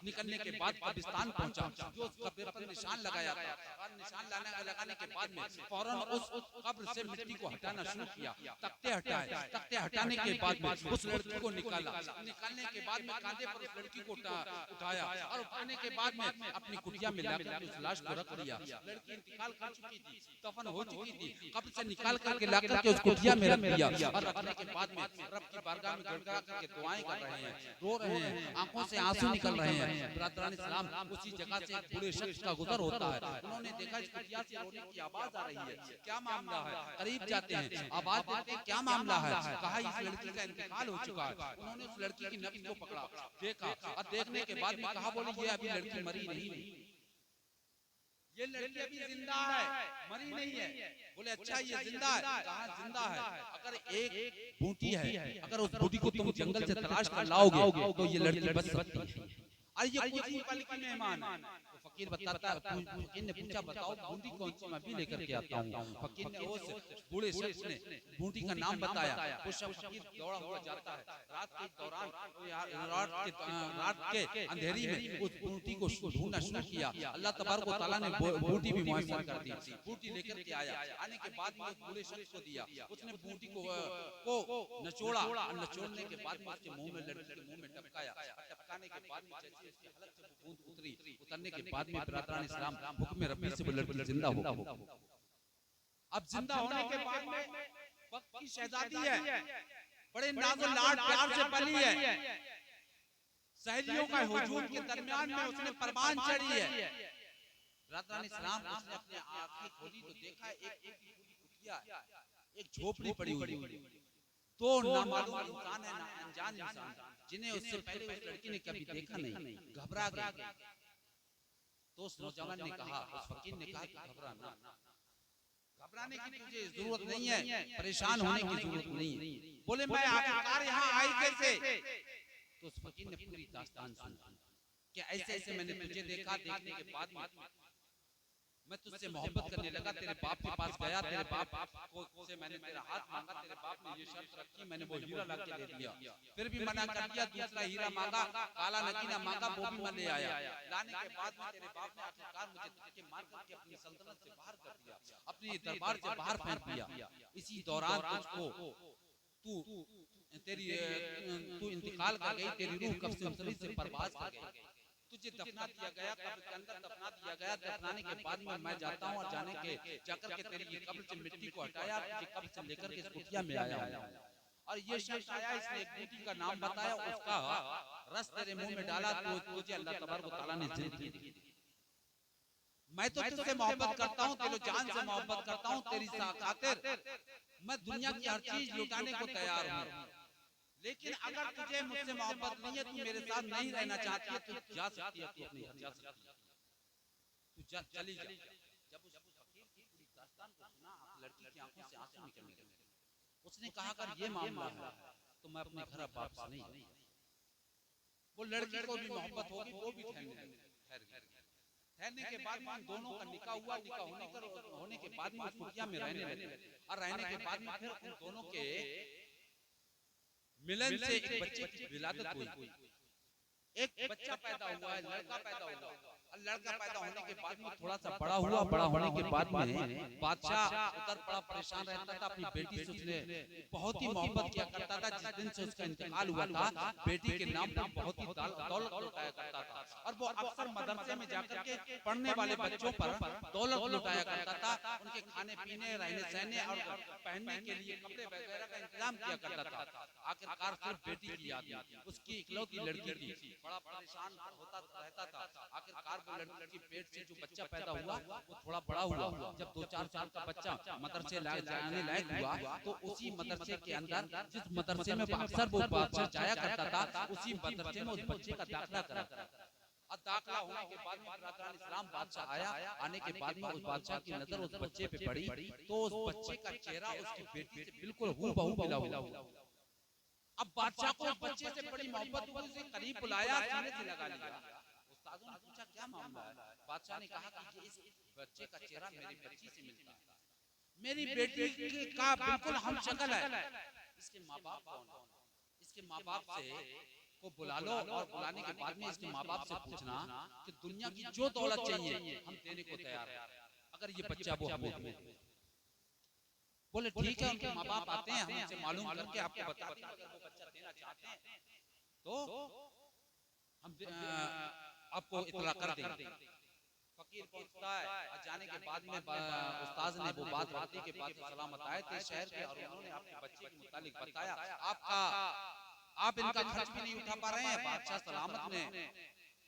निकलने के बाद कब्रिस्तान पहुंचा, जो उस कब्र पर निशान लगाया था, और निशान लगाने के बाद में फौरन उस कब्र से मिट्टी को हटाना शुरू किया। तख्ते हटाए, तख्ते हटाने के बाद में उस लड़की को निकाला, निकालने के बाद में कांधे पर उस लड़की को उठाया, और उठाने के बाद में अपनी कुटिया में लाकर उस लाश को रख दिया। लड़की इंतकाल कर चुकी थी, दफन हो चुकी थी, कब्र से निकाल करके लाकर के उस कुटिया में रख दिया, और रखने के बाद में रब की बारगाह में गड़गड़ा करके दुआएं कर रहे हैं, रो रहे हैं, आंखों से आंसू निकल रहे हैं। बिरादरान इस्लाम उसी जगह से एक बूढ़े शख्स का गुजर होता है, उन्होंने देखा इस कुटिया से रोने की आवाज आ रही है, क्या मामला है? करीब जाते हैं, आवाज देते हैं, क्या मामला है? कहा इस लड़की का इंतकाल हो चुका है। उन्होंने उस लड़की की नब्ज को पकड़ा, देखा, और देखने के बाद में कहा, बोले ये अभी लड़की मरी नहीं, ये लड़की अभी जिंदा है, मरी नहीं है। बोले अच्छा ये जिंदा है? कहा जिंदा है। अगर एक बूटी है, अगर उस बूटी को तुम जंगल से तलाश कर लाओगे तो ये लड़की बच सकती है। अरे ये कुछ वाली की मेहमान है। तो फकीर बताता, फकीर ने पूछा बताओ बूटी कौन सी, मैं भी लेकर के आता हूँ। फकीर ने उस बूढ़े शख्स ने बूटी का नाम बताया। वो शख्स फकीर दौड़ा हुआ जाता है, रात के दौरान रात के अंधेरी में उस बूटी को ढूंढना शुरू किया। अल्लाह तबारक व तआला ने बूटी भी मुयस्सर कर दी। बूटी लेकर के आया, आने के बाद में उस बूढ़े शख्स को दिया। उसने बूटी को नचोड़ा, और नचोड़ने के बाद में उसके मुंह में, लड़की के मुंह में टपकाया। टपकाने के बाद में जैसे उसके हलक से वो बूंद उतरी, उतरने के बाद में बिरादरान इस्लाम हुक्म रब्बी से वो लड़की जिंदा हो गई। अब जिंदा होने के बाद में वक्त की शहजादी है, बड़े नाज़ लाड प्यार से पली है, सहेलियों का हुजूम के दरमियान में उसने परवान चढ़ी है। बिरादरान इस्लाम उसने अपनी आंखें खोली तो देखा एक कुटिया, एक झोपड़ी पड़ी हुई, तो नामालूम इंसान है, ना अनजान इंसान, जिन्हें उससे पहले उस लड़की ने कभी देखा नहीं, घबरा गई। तो उस नौजवान ने कहा, उस फकीर ने कहा कि घबराना, घबराने की तुझे जरूरत नहीं है, परेशान होने की जरूरत नहीं है। बोले मैं आखिरकार यहाँ आई कैसे? तो उस फकीर ने पूरी दास्तान सुनी कि ऐसे ऐसे मैंने तुझे देखा, देखने के बाद मैं तुझसे मोहब्बत करने लगा, तेरे बाप के पास गया, तेरे बाप को से मैंने तेरा हाथ मांगा, तेरे बाप ने ये शर्त रखी, मैंने वो हीरा ला के दे दिया, फिर भी मना कर दिया। दूसरा हीरा मांगा, काला नगीना मांगा, वो भी मैं ले आया। लाने के बाद में तेरे बाप ने आखिरकार मुझे धक्के मार करके अपनी सल्तनत से बाहर कर दिया, अपनी दरबार से बाहर फेंक दिया। इसी दौरान तुझको तू इंतकाल कर गई, तेरी रूह कब्र से परवाज कर गई, तुझे दफना दिया गया, कब्र के अंदर दफना दिया गया। दफनाने के बाद में मैं जाता हूँ, और जाकर के तेरी ये कब्र से मिट्टी को हटाया, तुझे कब्र से लेकर के इस कुटिया में आया हूँ, और ये शख्स आया, इसने एक बूटी का नाम बताया, उसका रस तेरे मुंह में डाला, तो तुझे अल्लाह तबारक व तआला ने जिंदगी दी। मैं तो तुझसे मोहब्बत करता हूँ, दिलो जान से मोहब्बत करता हूँ, तेरी खातिर मैं दुनिया की हर चीज लुटाने को तैयार हूँ, लेकिन अगर तुझे मुझसे मोहब्बत नहीं है, तू मेरे साथ नहीं रहना चाहती है, तू जा सकती है, तू अपने घर जा सकती है, तू चली जा। जब उस फकीर की पूरी दास्तान को सुना, लड़की की आंखों से आंसू निकलने लगे। उसने कहा अगर ये मामला है तो मैं अपने घर वापस नहीं जाऊंगा। वो लड़की को भी मोहब्बत होगी, वो भी ठहरने के बाद में दोनों का निकाह हुआ। निकाह होने के बाद में उस कुटिया में रहने लगे, और रहने के बाद में फिर उन दोनों के मिलन से एक बच्चे की विलादत हुई, एक बच्चा पैदा हुआ है, लड़का पैदा हुआ। और लड़का पैदा होने के बाद में थोड़ा सा बड़ा हुआ, बड़ा होने के बाद में बादशाह उधर बड़ा परेशान रहता था, अपनी बेटी से उसने बहुत ही मोहब्बत किया करता था। जिस दिन से उसका इंतकाल हुआ था, बेटी के नाम पर बहुत ही दौलत लुटाया करता था, और वो अक्सर मदरसे में जाकर के पढ़ने वाले बच्चों पर दौलत लुटाया करता था, उनके खाने पीने, रहने सहने और पहनने के लिए कपड़े वगैरह का इंतजाम किया करता था। आखिरकार सिर्फ बेटी की याद में, उसकी इकलौती लड़की थी, बड़ा परेशान होता रहता था। आखिरकार वो लड़की के पेट से जो बच्चा पैदा हुआ वो थोड़ा बड़ा हुआ। जब 2-4 साल का बच्चा मदरसे जाने लायक हुआ, तो उसी मदरसे के अंदर, जिस मदरसे में अक्सर वो बादशाह जाया करता था, उसी मदरसे में उस बच्चे का दाखिला करा। और दाखिला होने के बाद में बिरादरान इस्लाम बादशाह आया, आने के बाद में उस बादशाह की नजर उस बच्चे पे पड़ी, तो उस बच्चे का चेहरा उसकी बेटी से बिल्कुल हूबहू मिला हुआ। अब बादशाह को उस बच्चे से बड़ी मोहब्बत हुई, उसे करीब बुलाया, सीने से लगा लिया। उस्तादों ने पूछा क्या मामला है? बादशाह ने कहा कि इस बच्चे का चेहरा मेरी बच्ची से मिलता है, मेरी बेटी का बिल्कुल हम शक्ल है, इसके माँ बाप कौन है? इसके माँ बाप से को बुला लो और बुलाने के बाद में इसके माँ बाप से पूछना कि दुनिया की जो दौलत चाहिए हम देने को तैयार हैं, अगर ये बच्चा वो हमें दे। बोले ठीक है, उनके माँ बाप आते हैं, हमसे मालूम करके आपको बताते हैं, अगर वो बच्चा देना चाहते हैं तो हम आपको इतला कर देंगे। फकीर पहुंचता है और जाने के बाद में उस्ताद ने वो बात रखने के बाद सलामत आए थे शहर के, और उन्होंने अपने बच्चे के मुतालिक बताया, आप इनका खर्च भी नहीं उठा पा रहे हैं, बादशाह सलामत ने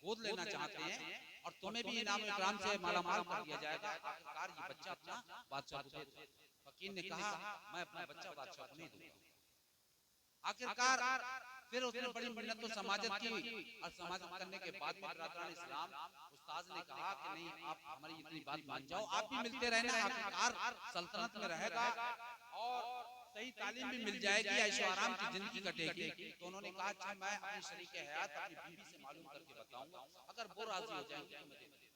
गोद लेना चाहते हैं और तुम्हें भी इनाम इकराम से मालामाल कर दिया जाएगा, आखिरकार ये बच्चा अपना बादशाह को दे दो। फकीर ने कहा मैं अपना बच्चा बादशाह को नहीं दूंगा। आखिरकार फिर उसने बड़ी मिन्नत समाजत की और समाजत करने के बाद में बरदरान इस्लाम उस्ताद ने कहा कि नहीं, आप हमारी इतनी बात मान जाओ, आप भी मिलते रहना, आखिरकार सल्तनत में रहेगा और सही तालीम भी मिल जाएगी, ऐशो आराम की जिंदगी कटेगी। तो उन्होंने कहा अच्छा मैं अपनी शरीक हयात अपनी बीवी से मालूम करके बताऊंगा, अगर वो राजी हो जाएंगे तो मैं दे दूंगा।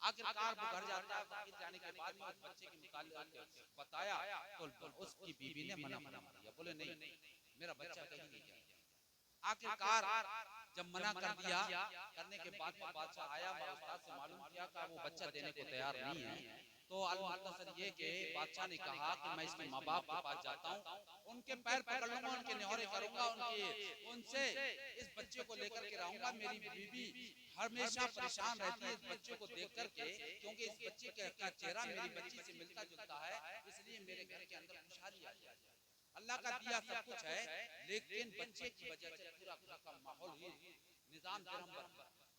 आखिरकार वो घर जाता है, फकीर जाने के बाद में उस बच्चे के मुतालिक बताया तो उसकी बीवी ने मना कर दिया, बोले नहीं मेरा बच्चा कहीं नहीं जाएगा। आखिरकार जब मना कर दिया, करने के बाद में बादशाह आया, उस्ताद से मालूम किया कि वो बच्चा देने को तैयार नहीं है। तो अल-मुख्तसर ये कि बादशाह ने कहा कि मैं इसके माँ बाप के पास जाता हूँ, उनके पैर पकड़ लूंगा, उनके न्योरे करूंगा, उनसे इस बच्चे को लेकर के रहूंगा। मेरी बीवी हमेशा परेशान रहती है इस बच्चे को देख करके, क्योंकि इस बच्चे का चेहरा मेरी बच्ची से मिलता जुलता है, इसलिए मेरे घर के अंदर खुशहाली आ जाए। अल्लाह का दिया सब कुछ है, लेकिन बच्चे की वजह से पूरा घर का माहौल ही निजाम दरम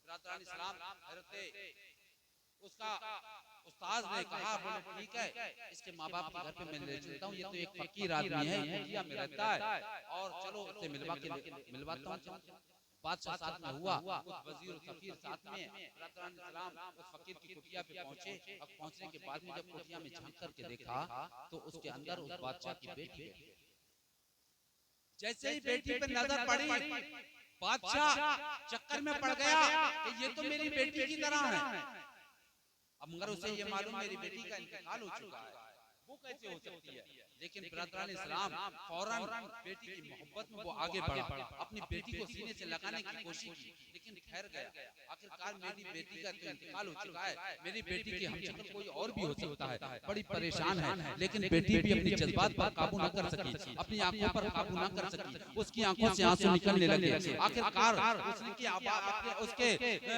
बरकरार इस्लाम हजरत उसका उस्ताद ने कहा, बोले ठीक है इसके माँ बाप के घर पे मैं ले चलता हूँ, ये तो एक फकीर आदमी है, कुटिया में रहता है, और चलो उससे मिलवाता हूँ। बादशाह साथ में हुआ, कुछ वजीर और सफीर साथ में, बरदरान इस्लाम उस फकीर की कुटिया पे पहुंचे। अब पहुंचने के बाद में जब कुटिया में झांक करके देखा तो उसके अंदर उस बादशाह की बेटी बैठी। जैसे ही बेटी पे नजर पड़ी, बादशाह चक्कर में पड़ गया कि ये तो मेरी बेटी की तरह है। अब मगर उसे ये मालूम मेरी बेटी का इंतकाल हो चुका है, वो कैसे हो सकती है। लेकिन बरदरान इस्लाम फौरन बेटी की मोहब्बत में वो आगे बढ़ा, अपनी बेटी को सीने से लगाने की कोशिश की, लेकिन ठहर गया। आखिरकार मेरी बेटी का तो इंतकाल हो चुका है, मेरी बेटी की हमशक्ल कोई और भी हो सकता है। बड़ी परेशान है, लेकिन बेटी भी अपनी जज्बात पर काबू न कर सकी, अपनी आंखों पर काबू न कर सकी, उसकी आंखों से आंसू निकलने लगे। आखिरकार उसके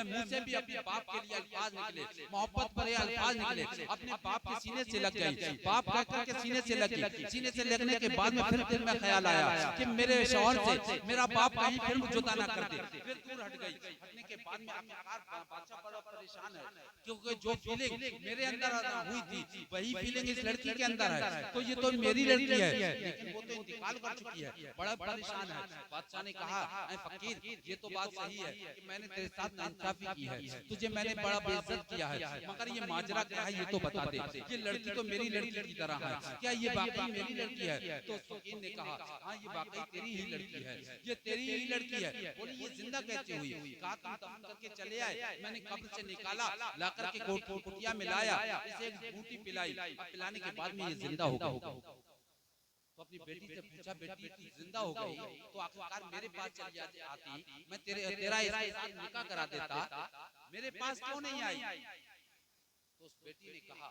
मुंह से भी अपने बाप के लिए अल्फाज निकले, मोहब्बत भरे अल्फाज निकले, अपने बाप के सीने से लग गई। बाप कहकर के सीने से लगी, सीने से लगने के बाद में फिर दिल में ख्याल आया कि मेरे शौहर से मेरा बाप कहीं फिर जुदा ना कर दे। फिर दूर हट गई। हटने के बाद में आखिरकार बादशाह बड़ा परेशान है, क्योंकि जो फीलिंग मेरे अंदर हुई थी वही फीलिंग इस लड़की के अंदर है, तो ये तो मेरी लड़की है, लेकिन वो तो इंतकाल कर चुकी है। बड़ा परेशान है। बादशाह ने कहा ऐ फकीर, ये तो बात सही है कि मैंने तेरे साथ नाइंसाफी की है, तुझे मैंने बड़ा बेइज्जत किया है, मगर ये माजरा क्या है ये तो बता दे। ये लड़की तो मेरी लड़की की तरह है, क्या ये वाकई मेरी लड़की है? तो फकीर ने कहा हाँ ये वाकई तेरी ही लड़की है, ये तेरी ही लड़की है। बोले ये जिंदा कैसे हुई? कहा तुम दफन करके चले आए, मैंने कब्र से निकाला, ला करके कुटिया में लाया, इसे एक बूटी पिलाई, अब पिलाने के बाद में ये जिंदा हो गई। तो अपनी बेटी से पूछा बेटी तू जिंदा हो गई तो आखिरकार मेरे पास चली आती, मैं तेरा इसके साथ निकाह करा देता, मेरे पास क्यों नहीं आई? तो उस बेटी ने कहा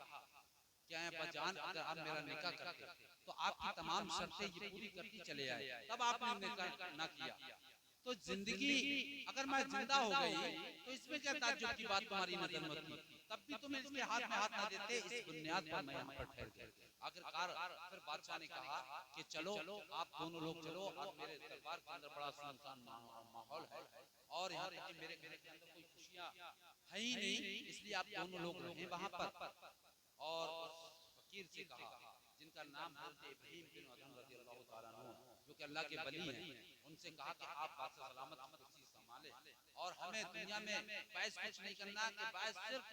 क्या है बजान, अगर आप मेरा निकाह करते तो आपकी तमाम शर्तें ये पूरी करती चले आए, तब आपने निकाह ना किया। तो जिंदगी अगर मैं जिंदा हो गई तो इसमें क्या ताज्जुब की बात तुम्हारी नजर में थी, तब भी तुम इसके हाथ में हाथ ना देते। इस बुनियाद पर मैं यहाँ पर ठहर गया। आखिरकार फिर बादशाह ने कहा कि चलो आप दोनों लोग चलो, और मेरे दरबार के अंदर बड़ा सुनसान माहौल है और यहाँ तक कि मेरे घर के अंदर कोई खुशियाँ है ही नहीं, इसलिए आप दोनों लोग रहें वहाँ पर। और फकीर से कहा जिनका नाम हज़रत इब्राहीम बिन अदहम रज़ियल्लाहु ताला अन्हु, जो कि अल्लाह के वली हैं, उनसे कहा कि आप बादशाह सलामत की कुर्सी संभालें और हमें दुनिया में बैस कुछ नहीं करना, कि बैस सिर्फ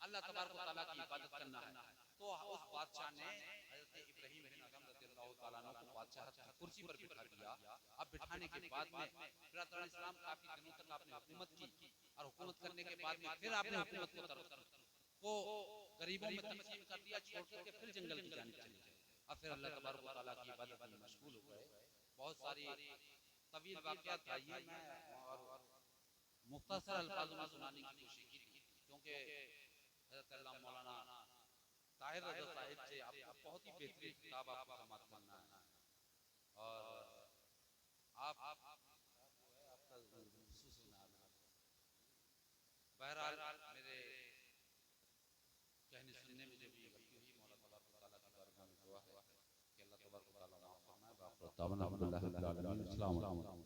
अल्लाह तबारक व तआला की इबादत करना है। तो उस बादशाह ने हज़रत इब्राहीम बिन अदहम रज़ियल्लाहु तआला अन्हु को बादशाह की कुर्सी पर बिठा दिया। अब बिठाने के बाद में फिर अल्लाह इस्लाम काफी दिनों तक आपने हुकूमत की और हुकूमत करने के बाद में फिर आपने हुकूमत को गरीबों में तकसीम कर दिया, छोड़ करके फिर जंगल की जानिब चले गए। अब फिर अल्लाह तबारक व तआला की इबादत में मशगूल हो गए। बहुत सारी तवील वाक़यात था, ये मैं और मुख्तसर अल्फाज़ों में सुनाने की कोशिश की थी, क्योंकि हज़रत अल्लामा मौलाना ताहिर रज़ा साहिब से आपको बहुत ही बेहतरीन किताब आपको समाअत करना है और आप जो है आपका महसूस ना आना। बहरहाल मेरे कहने सुनने में जो भी गलती हुई, मौला तबारक व तआला की बारगाह में दुआ है कि अल्लाह तबारक व तआला माफ़ फरमाए। बाक़ी दावना अल्हम्दुलिल्लाहि रब्बिल आलमीन। अस्सलामु अलैकुम।